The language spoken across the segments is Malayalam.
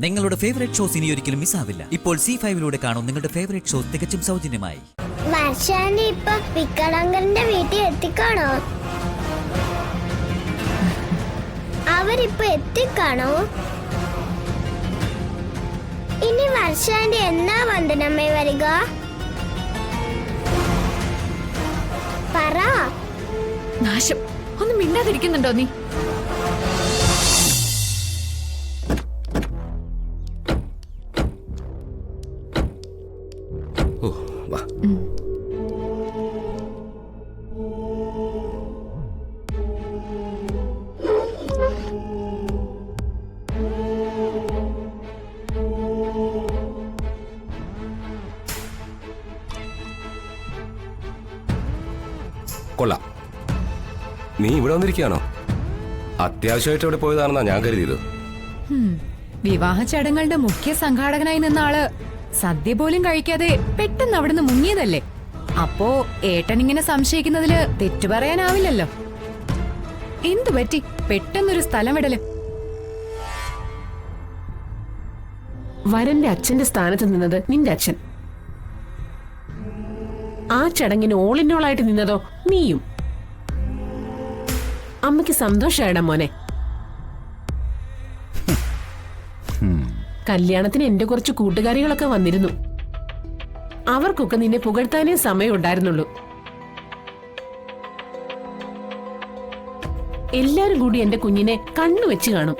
നിങ്ങളുടെ ഫേവറേറ്റ് ഷോസ് ഇനി ഒരിക്കലും മിസ്സാവില്ല. ഇപ്പോൾ C5 കാണും നിങ്ങളുടെ ഫേവറേറ്റ് ഷോസ് തികച്ചും സൗജന്യമായി. വർഷാനി ഇപ്പൊ വിക്കടങ്കറിന്റെ വീട്ടിൽ എത്തിക്കാണോ? അവരിപ്പൊ എത്തിക്കാണോ? ഇനി വർഷാന്റെ എന്നാ വന്ദനമ്മേ വരിക? പറ. നാശം, ഒന്നും മിണ്ടാതിരിക്കുന്നുണ്ടോ നീ? കൊള്ളാം. നീ ഇവിടെ വന്നിരിക്കുകയാണോ? അത്യാവശ്യമായിട്ട് ഇവിടെ പോയതാണെന്നാ ഞാൻ കരുതിയത്. വിവാഹ ചടങ്ങുകളുടെ മുഖ്യ സംഘാടകനായി നിന്ന ആള് സദ്യ പോലും കഴിക്കാതെ പെട്ടെന്ന് അവിടുന്ന് മുങ്ങിയതല്ലേ? അപ്പോ ഏട്ടൻ ഇങ്ങനെ സംശയിക്കുന്നതില് തെറ്റു പറയാനാവില്ലല്ലോ. എന്തു പറ്റി പെട്ടെന്നൊരു സ്ഥലം വിടല്? വരന്റെ അച്ഛന്റെ സ്ഥാനത്ത് നിന്നത് നിന്റെ അച്ഛൻ. ആ ചടങ്ങിന് ഓളിനോളായിട്ട് നിന്നതോ നീയും. അമ്മയ്ക്ക് സന്തോഷായിടാ മോനെ. കല്യാണത്തിന് എന്റെ കുറച്ച് കൂട്ടുകാരികളൊക്കെ വന്നിരുന്നു. അവർക്കൊക്കെ നിന്നെ പുകഴ്ത്താനേ സമയം ഉണ്ടായിരുന്നുള്ളൂ. എല്ലാരും കൂടി എന്റെ കുഞ്ഞിനെ കണ്ണുവെച്ച് കാണും.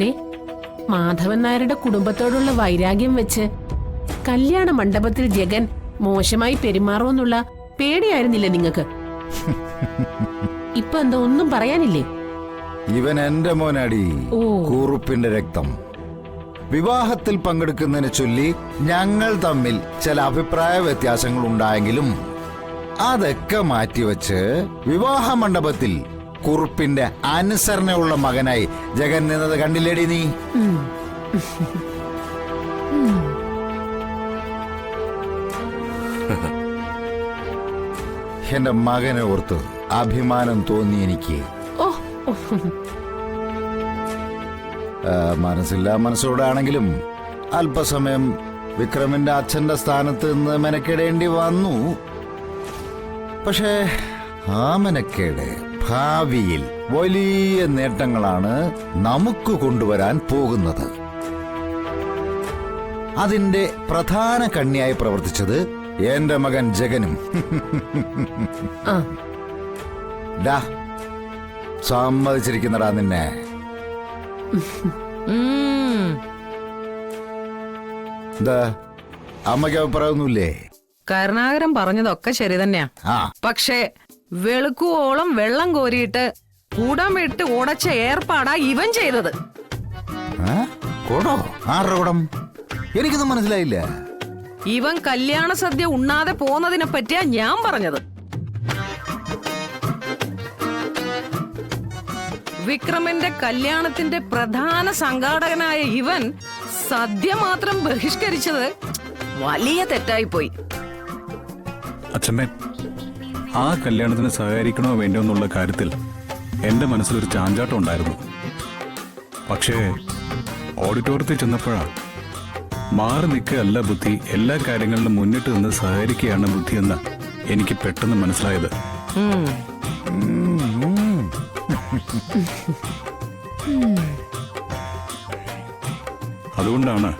ദേ, മാധവൻ നായരുടെ കുടുംബത്തോടുള്ള വൈരാഗ്യം വെച്ച് കല്യാണ മണ്ഡപത്തിൽ ജഗൻ മോശമായി പെരുമാറുമെന്നുള്ള പേടിയായിരുന്നില്ലേ നിങ്ങക്ക്? ഇപ്പൊ എന്താ ഒന്നും പറയാനില്ലേ? ഇവൻ എന്റെ മോനാടി, കുറുപ്പിന്റെ രക്തം. വിവാഹത്തിൽ പങ്കെടുക്കുന്നതിനെ ചൊല്ലി ഞങ്ങൾ തമ്മിൽ ചില അഭിപ്രായ വ്യത്യാസങ്ങൾ ഉണ്ടായെങ്കിലും അതൊക്കെ മാറ്റിവെച്ച് വിവാഹ മണ്ഡപത്തിൽ കുറുപ്പിന്റെ അനുസരണയുള്ള മകനായി ജഗൻ നിന്നത് കണ്ടില്ലേടി നീ? എന്റെ മകനെ ഓർത്ത് അഭിമാനം തോന്നി എനിക്ക്. മനസ്സില്ലാ മനസ്സോടെ ആണെങ്കിലും അല്പസമയം വിക്രമിന്റെ അച്ഛന്റെ സ്ഥാനത്ത് നിന്ന് മെനക്കെടേണ്ടി വന്നു. പക്ഷേ ആ മെനക്കേട് ഭാവിയിൽ വലിയ നേട്ടങ്ങളാണ് നമുക്ക് കൊണ്ടുവരാൻ പോകുന്നത്. അതിന്റെ പ്രധാന കണ്ണിയായി പ്രവർത്തിച്ചത് എന്റെ മകൻ ജഗനും. സമ്മതിച്ചിരിക്കുന്നടാ നിന്നെ. എന്താ അമ്മയ്ക്ക് അഭിപ്രായമൊന്നുമില്ലേ? കരുണാകരൻ പറഞ്ഞതൊക്കെ ശരി തന്നെയാ. പക്ഷേ വെളുക്കുവോളം വെള്ളം കോരിയിട്ട് കൂടാൻ വിട്ട് ഉടച്ച ഏർപ്പാടാ ഇവൻ ചെയ്തത്. കൂടോ? ആരുടെ കൂടം? എനിക്കൊന്നും മനസ്സിലായില്ല. ഇവൻ കല്യാണ സദ്യ ഉണ്ണാതെ പോന്നതിനെ പറ്റിയാ ഞാൻ പറഞ്ഞത്. വിക്രമന്റെ കല്യാണത്തിന്റെ പ്രധാന സംഘാടകനായ ഇവൻ സദ്യ മാത്രം ബഹിഷ്കരിച്ചത് വലിയ തെറ്റായിപ്പോയി. അച്ഛമ്മേ, ആ കല്യാണത്തിന് സഹകരിക്കണോ വേണ്ടോ എന്നുള്ള കാര്യത്തിൽ എന്റെ മനസ്സിലൊരു ചാഞ്ചാട്ടം ഉണ്ടായിരുന്നു. പക്ഷേ ഓഡിറ്റോറിയത്തിൽ ചെന്നപ്പോഴാ മാറി നിൽക്കുകയല്ല ബുദ്ധി, എല്ലാ കാര്യങ്ങളിലും മുന്നിട്ട് നിന്ന് സഹകരിക്കുകയാണ് ബുദ്ധിയെന്ന് എനിക്ക് പെട്ടെന്ന് മനസ്സിലായത്. അതുകൊണ്ടാണ്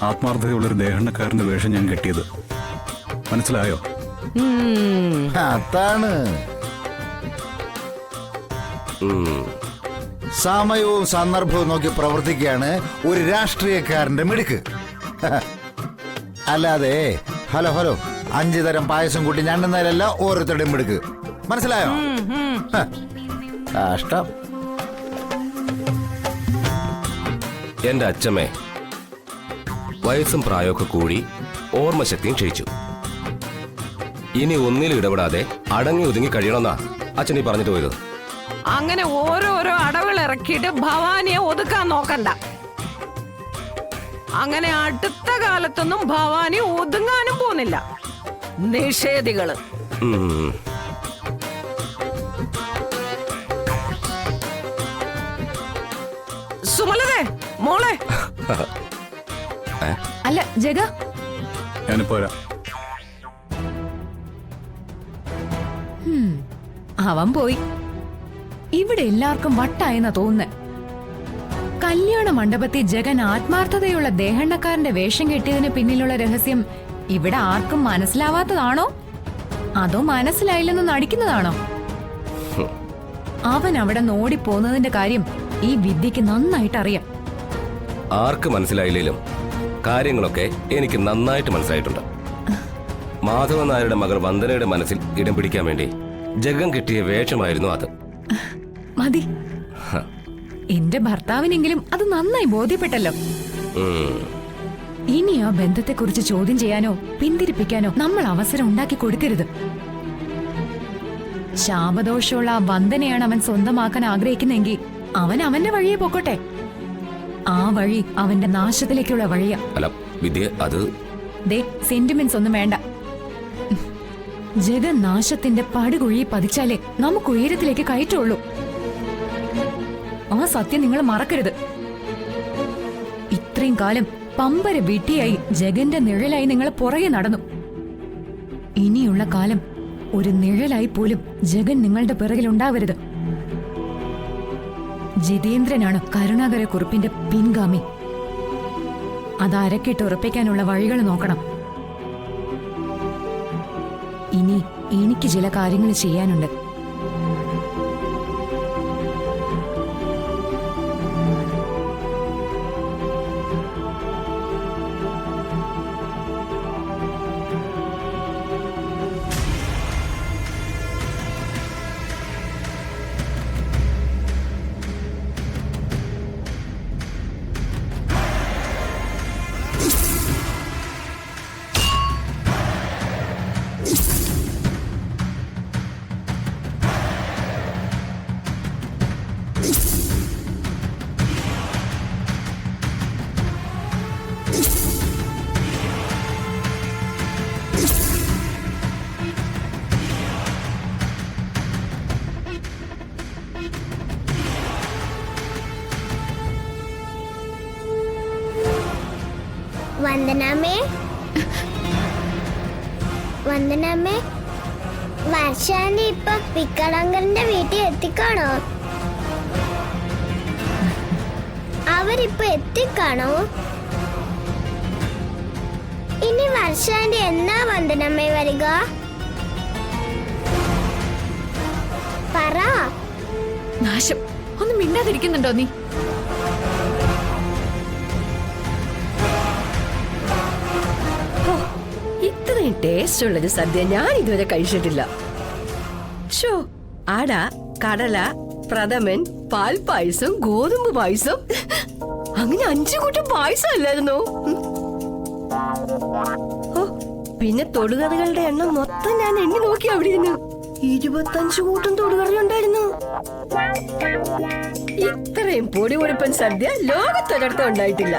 ആത്മാർത്ഥതയുള്ളൊരു ദേഹണ്ണക്കാരന്റെ വേഷം ഞാൻ കെട്ടിയത്. മനസ്സിലായോ? അതാണ് സമയവും സന്ദർഭവും നോക്കി പ്രവർത്തിക്കുകയാണ് ഒരു രാഷ്ട്രീയക്കാരന്റെ മിടുക്ക്. അല്ലാതെ ഹലോ 5 തരം പായസം കൂട്ടി ഞണ്ടുന്നതിലല്ല ഓരോരുത്തരുടെയും മിടുക്ക്. മനസ്സിലായോ? കഷ്ടം. എന്റെ അച്ഛമ്മേ, വയസ്സും പ്രായമൊക്കെ കൂടി ഓർമ്മശക്തിയും ക്ഷയിച്ചു. ഇനി ഒന്നിലും ഇടപെടാതെ അടങ്ങി ഒതുങ്ങി കഴിയണമെന്നാ അച്ഛനീ പറഞ്ഞിട്ട് പോയത്. അങ്ങനെ ഓരോരോ അടവുകൾ ഇറക്കിയിട്ട് ഭവാനിയെ ഒതുക്കാൻ നോക്കണ്ട. അങ്ങനെ അടുത്ത കാലത്തൊന്നും ഭവാനി ഒതുങ്ങാനും പോകുന്നില്ല. നിഷേധികള്. മോളെ അല്ല ജഗ, ഞാനിപ്പോ വരാം. അവൻ പോയി. ഇവിടെ എല്ലാവർക്കും വട്ടായെന്നാ തോന്നുന്നത്. കല്യാണ മണ്ഡപത്തിൽ ജഗൻ ആത്മാർത്ഥതയുള്ള ദേഹണ്ണക്കാരന്റെ വേഷം കെട്ടിയതിന് പിന്നിലുള്ള രഹസ്യം ഇവിടെ ആർക്കും മനസ്സിലാവാത്തതാണോ അതോ മനസ്സിലായില്ലെന്ന് നടിക്കുന്നതാണോ? അവൻ അവിടെ ഓടിപ്പോന്നതിന്റെ കാര്യം ഈ വിദ്യക്ക് നന്നായിട്ട് അറിയാം. ആർക്ക് മനസ്സിലായില്ലേലും കാര്യങ്ങളൊക്കെ എനിക്ക് നന്നായിട്ട് മനസ്സിലായിട്ടുണ്ട്. മാധവൻ നായരുടെ മകൾ വന്ദനയുടെ മനസ്സിൽ ഇടം പിടിക്കാൻ വേണ്ടി ജഗൻ കിട്ടിയ വേഷമായിരുന്നു അത്. മതി, എന്റെ ഭർത്താവിനെങ്കിലും അത് നന്നായി ബോധ്യപ്പെട്ടല്ലോ. ഇനി ആ ബന്ധത്തെക്കുറിച്ച് ചോദ്യം ചെയ്യാനോ പിന്തിരിപ്പിക്കാനോ നമ്മൾ അവസരം ഉണ്ടാക്കി കൊടുക്കരുത്. ശാപദോഷമുള്ള ആ വന്ദനയാണ് അവൻ സ്വന്തമാക്കാൻ ആഗ്രഹിക്കുന്നെങ്കിൽ അവൻ അവന്റെ വഴിയെ പൊക്കോട്ടെ. ആ വഴി അവന്റെ നാശത്തിലേക്കുള്ള വഴിയാ. അല്ല വിദ്യ, അത് ദേ സെന്റിമെന്റ്സ് ഒന്നും വേണ്ട. ജഗൻ നാശത്തിന്റെ പടുകുഴി പതിച്ചാലേ നമുക്ക് ഉയരത്തിലേക്ക് കയറ്റുള്ളൂ. ആ സത്യം നിങ്ങൾ മറക്കരുത്. ഇത്രയും കാലം പമ്പര വിട്ടിയായി ജഗന്റെ നിഴലായി നിങ്ങൾ പുറകെ നടന്നു. ഇനിയുള്ള കാലം ഒരു നിഴലായി പോലും ജഗൻ നിങ്ങളുടെ പിറകിലുണ്ടാവരുത്. ജിതേന്ദ്രനാണ് കരുണാകരക്കുറുപ്പിന്റെ പിൻഗാമി. അത് അരക്കിട്ട് ഉറപ്പിക്കാനുള്ള വഴികൾ നോക്കണം. ഇനി എനിക്ക് ചില കാര്യങ്ങൾ ചെയ്യാനുണ്ട്. വന്ദനാമേ, വന്ദനാമേ, വർഷാന്റെ ഇപ്പൊ വിക്കടങ്കറിന്റെ വീട്ടിൽ എത്തിക്കാണോ? അവരിപ്പൊ എത്തിക്കാണോ? ഇനി വർഷാന്റെ എന്നാ വന്ദനമ്മേ വരിക? പറ. നാശം, ഒന്നും മിണ്ടാതിരിക്കുന്നുണ്ടോ നീ? ഇത്രയും ടേസ്റ്റ് ഉള്ളൊരു സദ്യ ഞാൻ ഇതുവരെ കഴിച്ചിട്ടില്ല. ഷോ, അട, കടല, പ്രഥമൻ, പാൽപ്പായസം, ഗോതമ്പ് പായസം, അങ്ങനെ 5 കൂട്ടം പായസം അല്ലായിരുന്നോ? ഓ, പിന്നെ തൊടുകറികളുടെ എണ്ണം മൊത്തം ഞാൻ എണ്ണി നോക്കി അവിടെ ഇരുന്നു. 25 കൂട്ടം തൊടുകറികളുണ്ടായിരുന്നു. ഇത്രയും പൊടി പൊടിപ്പൻ സദ്യ ലോകത്തൊരിടത്തും ഉണ്ടായിട്ടില്ല.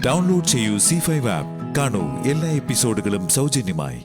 ഡൗൺലോഡ് ചെയ്യൂ C5 ആപ്പ്. കാണൂ എല്ലാ എപ്പിസോഡുകളും സൗജന്യമായി.